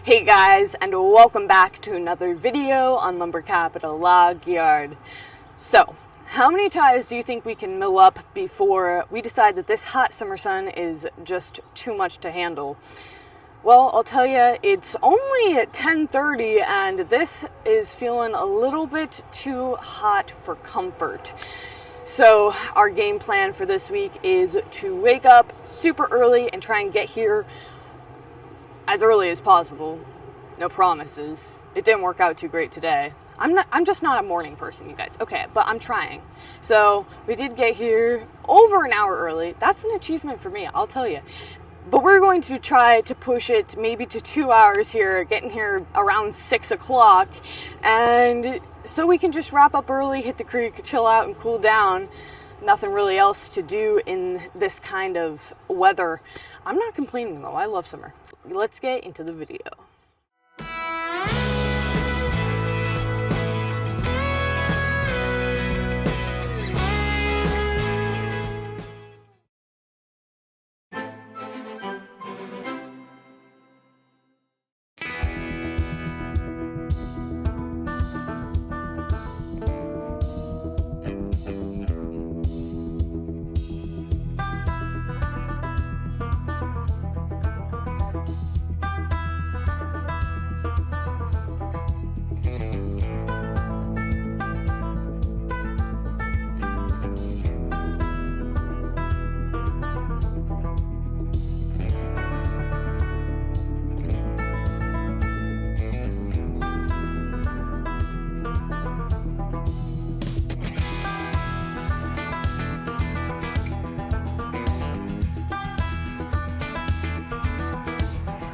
Hey guys, and welcome back to another video on Lumber Capital Log Yard. So, how many ties do you think we can mill up before we decide that this hot summer sun is just too much to handle? Well, I'll tell you, it's only at 10:30 and this is feeling a little bit too hot for comfort. So our game plan for this week is to wake up super early and try and get here as early as possible. No promises. It didn't work out too great today. I'm just not a morning person, you guys. Okay, but I'm trying. So we did get here over an hour early. That's an achievement for me, I'll tell you. But we're going to try to push it maybe to 2 hours here, getting here around 6 o'clock. And so we can just wrap up early, hit the creek, chill out and cool down. Nothing really else to do in this kind of weather. I'm not complaining though, I love summer. Let's get into the video.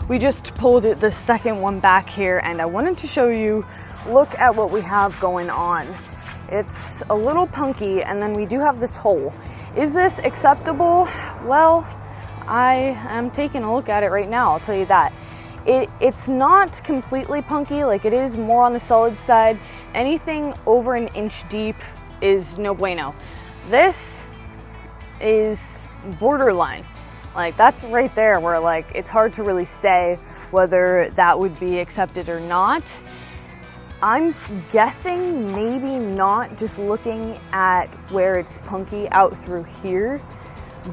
We just pulled the second one back here and I wanted to show you, look at what we have going on. It's a little punky and then we do have this hole. Is this acceptable? Well, I am taking a look at it right now, I'll tell you that. It's not completely punky, like it is more on the solid side. Anything over an inch deep is no bueno. This is borderline. Like that's right there where like it's hard to really say whether that would be accepted or not. I'm guessing maybe not, just looking at where it's punky out through here.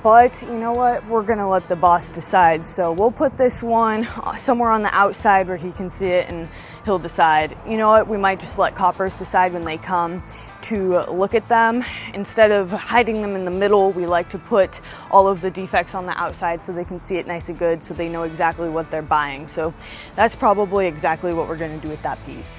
But you know what, we're gonna let the boss decide. So we'll put this one somewhere on the outside where he can see it and he'll decide. You know what, we might just let coppers decide when they come to look at them. Instead of hiding them in the middle, we like to put all of the defects on the outside so they can see it nice and good, so they know exactly what they're buying. So that's probably exactly what we're going to do with that piece.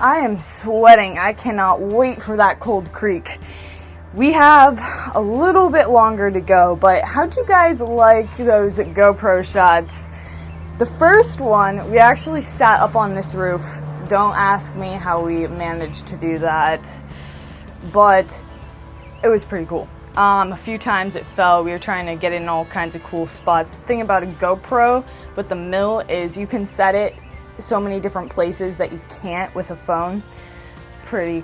I am sweating. I cannot wait for that cold creek. We have a little bit longer to go, but how'd you guys like those GoPro shots? The first one, we actually sat up on this roof. Don't ask me how we managed to do that, but it was pretty cool. A few times it fell. We were trying to get in all kinds of cool spots. The thing about a GoPro with the mill is you can set it so many different places that you can't with a phone. Pretty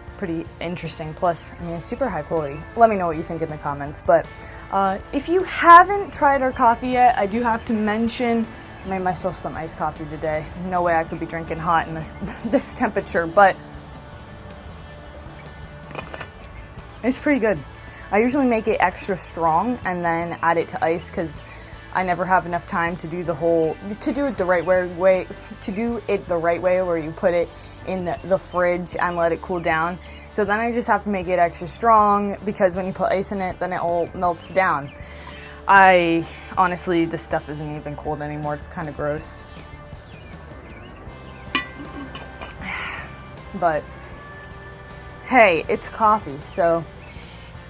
interesting. Plus, I mean, it's super high quality. Let me know what you think in the comments. But if you haven't tried our coffee yet, I do have to mention, I made myself some iced coffee today. No way I could be drinking hot in this temperature, but it's pretty good. I usually make it extra strong and then add it to ice because I never have enough time to do it the right way where you put it in the fridge and let it cool down. So then I just have to make it extra strong because when you put ice in it, then it all melts down. Honestly, this stuff isn't even cold anymore. It's kind of gross. But hey, it's coffee, so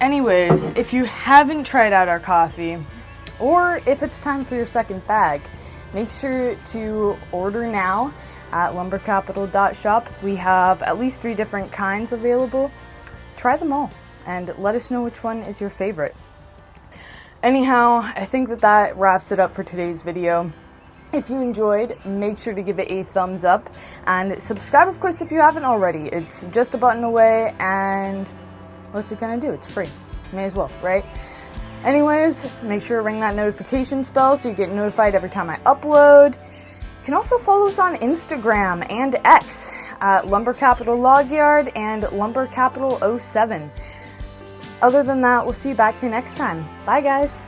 anyways, if you haven't tried out our coffee, or if it's time for your second bag, make sure to order now at lumbercapital.shop. We have at least 3 different kinds available. Try them all and let us know which one is your favorite. Anyhow, I think that wraps it up for today's video. If you enjoyed, make sure to give it a thumbs up and subscribe, of course, if you haven't already. It's just a button away, and what's it gonna do? It's free. May as well, right? Anyways, make sure to ring that notification bell so you get notified every time I upload. You can also follow us on Instagram and X at Lumber Capital Log Yard and Lumber Capital 07. Other than that, we'll see you back here next time. Bye, guys.